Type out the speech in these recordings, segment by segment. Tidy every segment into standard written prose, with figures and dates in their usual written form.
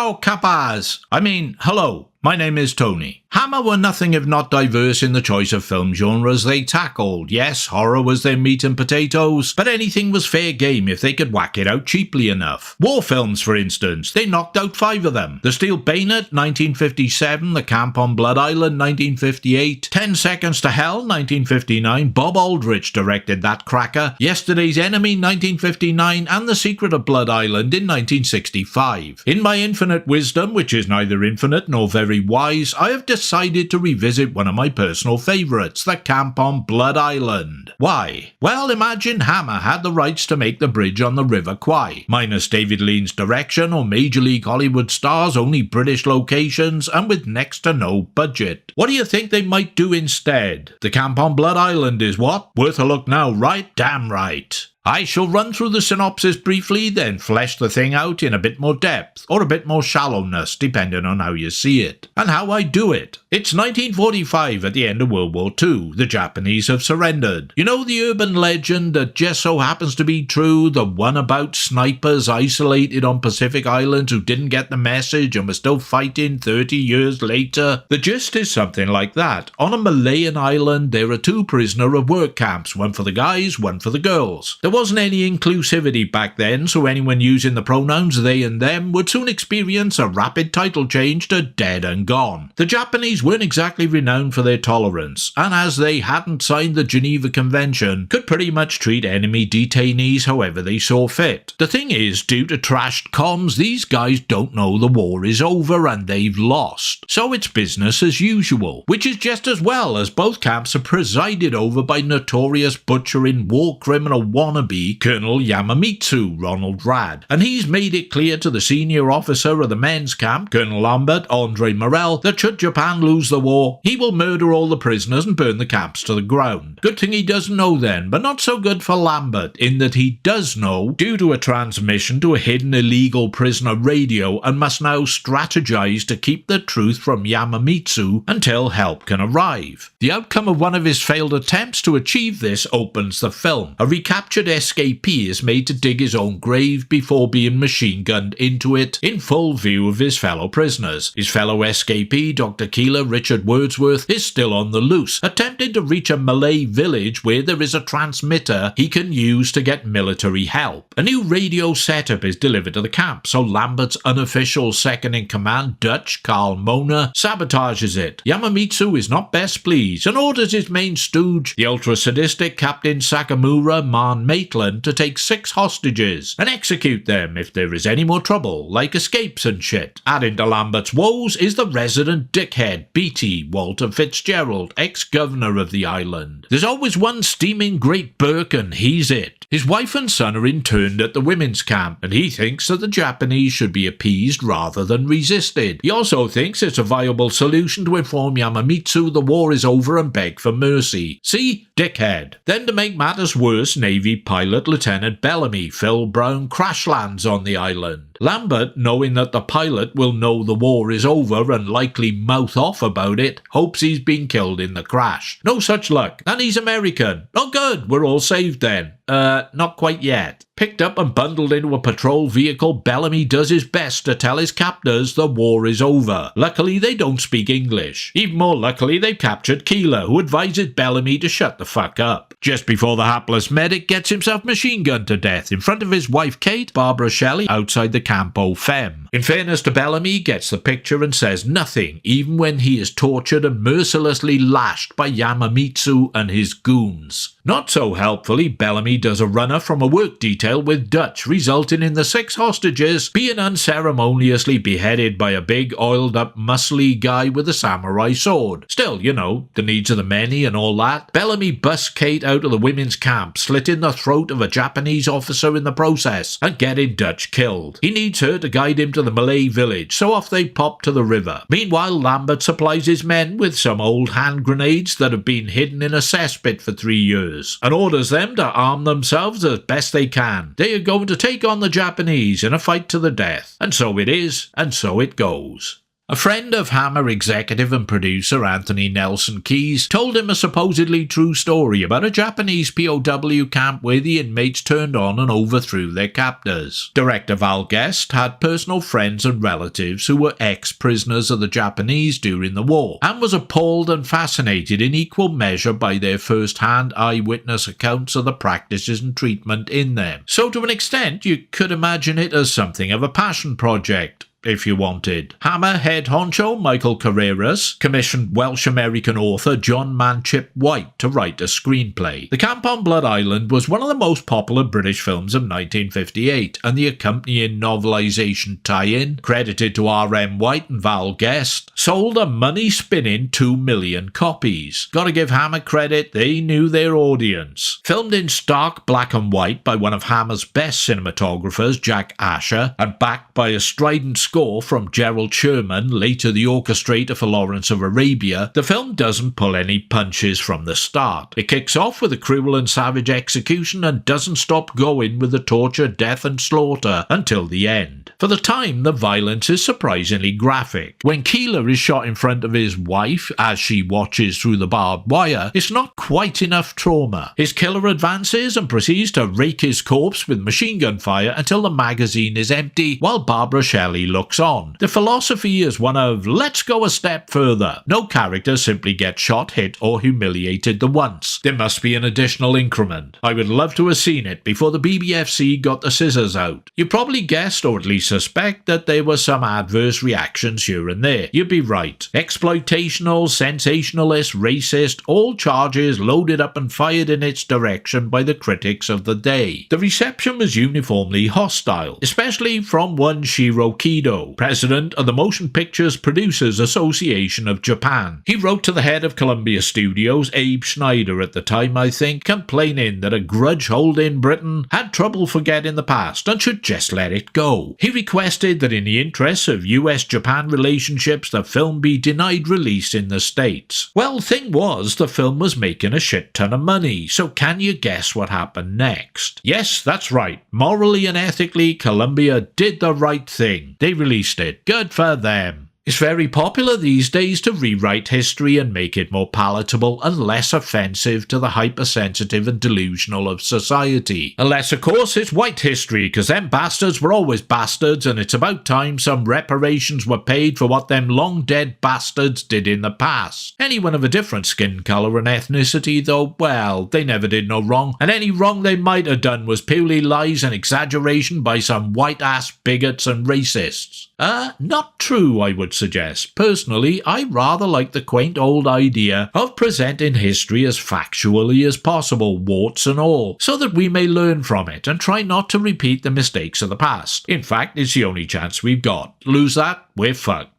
Ciao, capaz! Hello. My name is Tony. Hammer were nothing if not diverse in the choice of film genres they tackled. Yes, horror was their meat and potatoes, but anything was fair game if they could whack it out cheaply enough. War films, for instance, they knocked out 5 of them. The Steel Bayonet, 1957, The Camp on Blood Island, 1958, 10 Seconds to Hell, 1959, Bob Aldrich directed that cracker, Yesterday's Enemy, 1959, and The Secret of Blood Island in 1965. In my infinite wisdom, which is neither infinite nor very wise, I have decided to revisit one of my personal favourites, The Camp on Blood Island. Why? Well, imagine Hammer had the rights to make the bridge on the River Kwai, minus David Lean's direction or Major League Hollywood stars, only British locations, and with next to no budget. What do you think they might do instead? The Camp on Blood Island is what? Worth a look now, right? Damn right. I shall run through the synopsis briefly, then flesh the thing out in a bit more depth, or a bit more shallowness, depending on how you see it, and how I do it. It's 1945 at the end of World War II. The Japanese have surrendered. You know the urban legend that just so happens to be true, the one about snipers isolated on Pacific Islands who didn't get the message and were still fighting 30 years later? The gist is something like that. On a Malayan island, there are 2 prisoner of work camps, one for the guys, one for the girls. There wasn't any inclusivity back then, so anyone using the pronouns they and them would soon experience a rapid title change to dead and gone. The Japanese weren't exactly renowned for their tolerance, and as they hadn't signed the Geneva Convention, could pretty much treat enemy detainees however they saw fit. The thing is, due to trashed comms, these guys don't know the war is over and they've lost. So it's business as usual, which is just as well, as both camps are presided over by notorious butchering war criminal wannabe Colonel Yamamitsu, Ronald Rad, and he's made it clear to the senior officer of the men's camp, Colonel Lambert, Andre Morel, that should Japan lose the war, he will murder all the prisoners and burn the camps to the ground. Good thing he doesn't know then, but not so good for Lambert, in that he does know due to a transmission to a hidden illegal prisoner radio and must now strategize to keep the truth from Yamamitsu until help can arrive. The outcome of one of his failed attempts to achieve this opens the film. A recaptured escapee is made to dig his own grave before being machine-gunned into it in full view of his fellow prisoners. His fellow escapee, Dr. Keeler Richard Wordsworth, is still on the loose, attempting to reach a Malay village where there is a transmitter he can use to get military help. A new radio setup is delivered to the camp, so Lambert's unofficial second-in-command, Dutch Carl Mona, sabotages it. Yamamitsu is not best pleased and orders his main stooge, the ultra-sadistic Captain Sakamura Man Maitland, to take 6 hostages and execute them if there is any more trouble, like escapes and shit. Adding to Lambert's woes is the resident dickhead Beatty, Walter Fitzgerald, ex-governor of the island. There's always one steaming Great Burke and he's it. His wife and son are interned at the women's camp, and he thinks that the Japanese should be appeased rather than resisted. He also thinks it's a viable solution to inform Yamamitsu the war is over and beg for mercy. See? Dickhead. Then to make matters worse, Navy pilot Lieutenant Bellamy, Phil Brown, crash lands on the island. Lambert, knowing that the pilot will know the war is over and likely mouth off about it, hopes he's been killed in the crash. No such luck, and he's American. Oh good, we're all saved then. Not quite yet. Picked up and bundled into a patrol vehicle, Bellamy does his best to tell his captors the war is over. Luckily, they don't speak English. Even more luckily, they've captured Keeler, who advises Bellamy to shut the fuck up. Just before the hapless medic gets himself machine-gunned to death in front of his wife Kate, Barbara Shelley, outside the Camp Aux Femmes. In fairness to Bellamy, he gets the picture and says nothing, even when he is tortured and mercilessly lashed by Yamamitsu and his goons. Not so helpfully, Bellamy does a runner from a work detail with Dutch, resulting in the 6 hostages being unceremoniously beheaded by a big oiled-up muscly guy with a samurai sword. Still, you know, the needs of the many and all that. Bellamy busts Kate out of the women's camp, slitting the throat of a Japanese officer in the process, and getting Dutch killed. He needs her to guide him to the Malay village, so off they pop to the river. Meanwhile, Lambert supplies his men with some old hand grenades that have been hidden in a cesspit for 3 years, and orders them to arm themselves as best they can. They are going to take on the Japanese in a fight to the death. And so it is, and so it goes. A friend of Hammer executive and producer Anthony Nelson Keyes told him a supposedly true story about a Japanese POW camp where the inmates turned on and overthrew their captors. Director Val Guest had personal friends and relatives who were ex-prisoners of the Japanese during the war, and was appalled and fascinated in equal measure by their first-hand eyewitness accounts of the practices and treatment in them. So to an extent, you could imagine it as something of a passion project, if you wanted. Hammer head honcho Michael Carreras commissioned Welsh-American author John Manchip White to write a screenplay. The Camp on Blood Island was one of the most popular British films of 1958, and the accompanying novelisation tie-in, credited to R.M. White and Val Guest, sold a money-spinning 2 million copies. Gotta give Hammer credit, they knew their audience. Filmed in stark black and white by one of Hammer's best cinematographers, Jack Asher, and backed by a strident score from Gerald Sherman, later the orchestrator for Lawrence of Arabia, the film doesn't pull any punches from the start. It kicks off with a cruel and savage execution and doesn't stop going with the torture, death and slaughter until the end. For the time, the violence is surprisingly graphic. When Keeler is shot in front of his wife as she watches through the barbed wire, it's not quite enough trauma. His killer advances and proceeds to rake his corpse with machine gun fire until the magazine is empty, while Barbara Shelley looks on. The philosophy is one of, let's go a step further. No character simply gets shot, hit or humiliated the once. There must be an additional increment. I would love to have seen it before the BBFC got the scissors out. You probably guessed, or at least suspect, that there were some adverse reactions here and there. You'd be right. Exploitational, sensationalist, racist, all charges loaded up and fired in its direction by the critics of the day. The reception was uniformly hostile, especially from one Shiro Kido, president of the Motion Pictures Producers Association of Japan. He wrote to the head of Columbia Studios, Abe Schneider at the time I think, complaining that a grudge holding Britain had trouble forgetting the past and should just let it go. He requested that in the interests of US-Japan relationships the film be denied release in the States. Well, thing was, the film was making a shit ton of money, so can you guess what happened next? Yes, that's right. Morally and ethically, Columbia did the right thing. They released it. Good for them. It's very popular these days to rewrite history and make it more palatable and less offensive to the hypersensitive and delusional of society. Unless, of course, it's white history, because them bastards were always bastards, and it's about time some reparations were paid for what them long-dead bastards did in the past. Anyone of a different skin colour and ethnicity, though, well, they never did no wrong, and any wrong they might have done was purely lies and exaggeration by some white-ass bigots and racists. Not true, I would suggest. Personally, I rather like the quaint old idea of presenting history as factually as possible, warts and all, so that we may learn from it and try not to repeat the mistakes of the past. In fact, it's the only chance we've got. Lose that, we're fucked.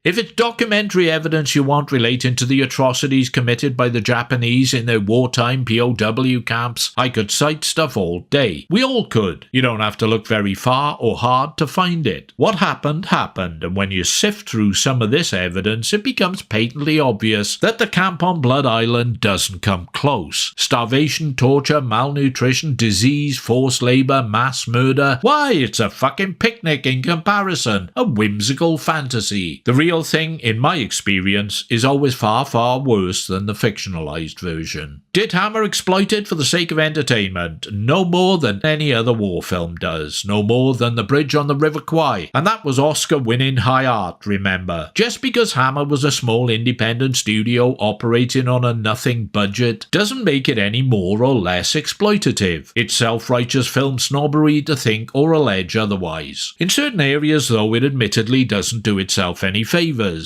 If it's documentary evidence you want relating to the atrocities committed by the Japanese in their wartime POW camps, I could cite stuff all day. We all could. You don't have to look very far or hard to find it. What happened, happened, and when you sift through some of this evidence, it becomes patently obvious that the camp on Blood Island doesn't come close. Starvation, torture, malnutrition, disease, forced labour, mass murder. Why, it's a fucking picnic in comparison. A whimsical fantasy. The real thing, in my experience, is always far, far worse than the fictionalized version. Did Hammer exploit it for the sake of entertainment? No more than any other war film does. No more than The Bridge on the River Kwai. And that was Oscar-winning high art, remember. Just because Hammer was a small independent studio operating on a nothing budget doesn't make it any more or less exploitative. It's self-righteous film snobbery to think or allege otherwise. In certain areas, though, it admittedly doesn't do itself any favours.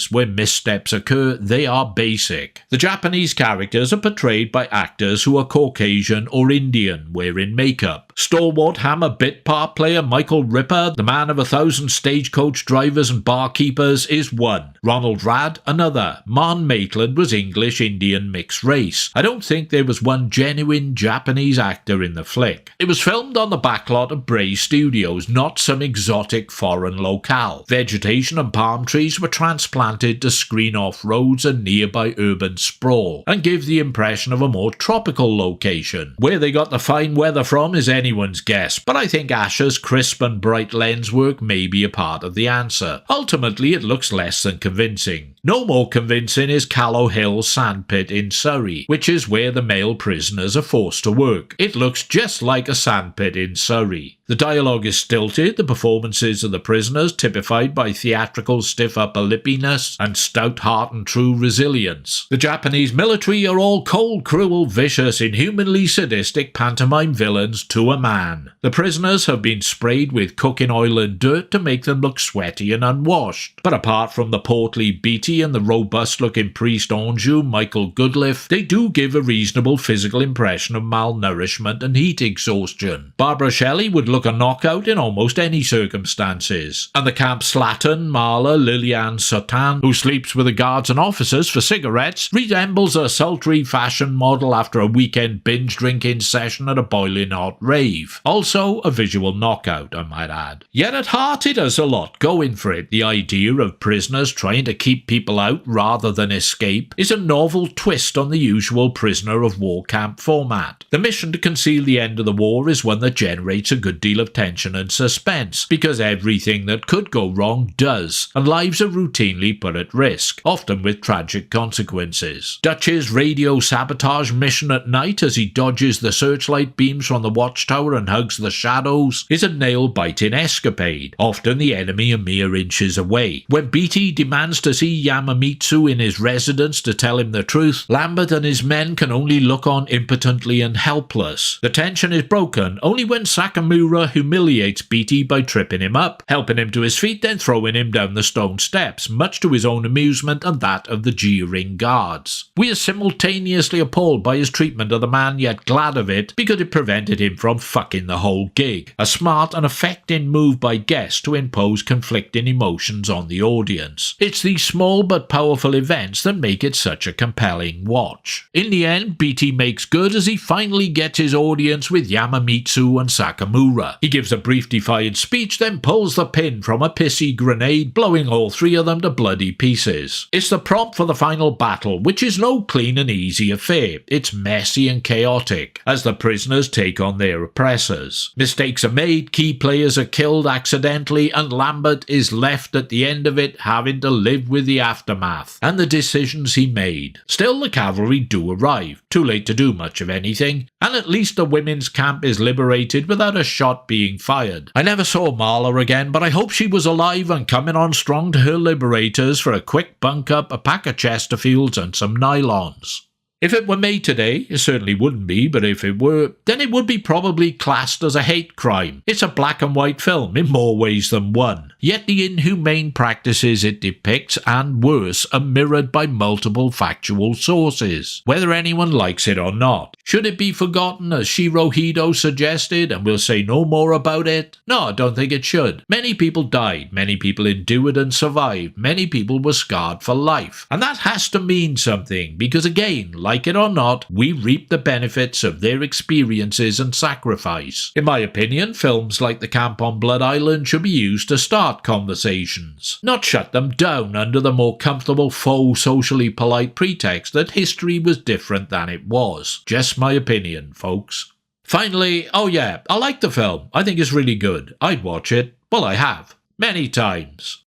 When missteps occur, they are basic. The Japanese characters are portrayed by actors who are Caucasian or Indian, wearing makeup. Stalwart Hammer bit part player Michael Ripper, the man of 1,000 stagecoach drivers and barkeepers, is one. Ronald Rad, another. Marn Maitland was English-Indian mixed race. I don't think there was one genuine Japanese actor in the flick. It was filmed on the backlot of Bray Studios, not some exotic foreign locale. Vegetation and palm trees were transplanted to screen off roads and nearby urban sprawl, and give the impression of a more tropical location. Where they got the fine weather from is anyone's guess, but I think Asher's crisp and bright lens work may be a part of the answer. Ultimately, it looks less than convincing. No more convincing is Callow Hill sandpit in Surrey, which is where the male prisoners are forced to work. It looks just like a sandpit in Surrey. The dialogue is stilted, the performances of the prisoners typified by theatrical stiff upper lippiness and stout heart and true resilience. The Japanese military are all cold, cruel, vicious, inhumanly sadistic pantomime villains to a man. The prisoners have been sprayed with cooking oil and dirt to make them look sweaty and unwashed. But apart from the portly Beatty and the robust-looking priest Anjou, Michael Goodliff, they do give a reasonable physical impression of malnourishment and heat exhaustion. Barbara Shelley would look a knockout in almost any circumstances. And the camp slattern, Marla Liliane Sotan, who sleeps with the guards and officers for cigarettes, resembles a sultry fashion model after a weekend binge drinking session at a boiling hot rave. Also a visual knockout, I might add. Yet at heart it has a lot going for it. The idea of prisoners trying to keep people out rather than escape is a novel twist on the usual prisoner of war camp format. The mission to conceal the end of the war is one that generates a good deal of tension and suspense, because everything that could go wrong does, and lives are routinely put at risk, often with tragic consequences. Dutch's radio sabotage mission at night as he dodges the searchlight beams from the watchtower and hugs the shadows is a nail-biting escapade, often the enemy a mere inches away. When Beatty demands to see Yamamitsu in his residence to tell him the truth, Lambert and his men can only look on impotently and helpless. The tension is broken only when Sakamura humiliates Beatty by tripping him up, helping him to his feet, then throwing him down the stone steps, much to his own amusement and that of the jeering guards. We are simultaneously appalled by his treatment of the man, yet glad of it because it prevented him from fucking the whole gig. A smart and affecting move by Guest to impose conflicting emotions on the audience. It's these small but powerful events that make it such a compelling watch. In the end, Beatty makes good as he finally gets his audience with Yamamitsu and Sakamura. He gives a brief defiant speech, then pulls the pin from a pissy grenade, blowing all three of them to bloody pieces. It's the prompt for the final battle, which is no clean and easy affair. It's messy and chaotic, as the prisoners take on their oppressors. Mistakes are made, key players are killed accidentally, and Lambert is left at the end of it having to live with the aftermath and the decisions he made. Still, the cavalry do arrive, too late to do much of anything, and at least the women's camp is liberated without a shot being fired. I never saw Marla again, but I hope she was alive and coming on strong to her liberators for a quick bunk up, a pack of Chesterfields and some nylons. If it were made today, it certainly wouldn't be, but if it were, then it would be probably classed as a hate crime. It's a black and white film in more ways than one. Yet the inhumane practices it depicts, and worse, are mirrored by multiple factual sources, whether anyone likes it or not. Should it be forgotten, as Shirohito suggested, and we'll say no more about it? No, I don't think it should. Many people died, many people endured and survived, many people were scarred for life. And that has to mean something, because again, like it or not, we reap the benefits of their experiences and sacrifice. In my opinion, films like The Camp on Blood Island should be used to start conversations, not shut them down under the more comfortable faux socially polite pretext that history was different than it was. Just my opinion, folks. Finally, oh yeah, I like the film. I think it's really good. I'd watch it. Well, I have. Many times.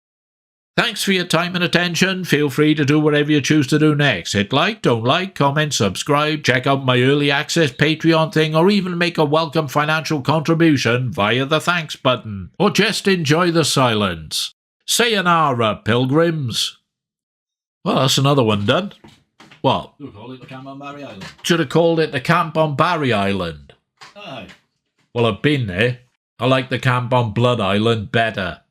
Thanks for your time and attention. Feel free to do whatever you choose to do next. Hit like, don't like, comment, subscribe, check out my early access Patreon thing, or even make a welcome financial contribution via the thanks button. Or just enjoy the silence. Sayonara, pilgrims. Well, that's another one done. What? Should have called it the Camp on Barry Island. Should have called it the Camp on Barry Island. Aye. Well, I've been there. I like the Camp on Blood Island better.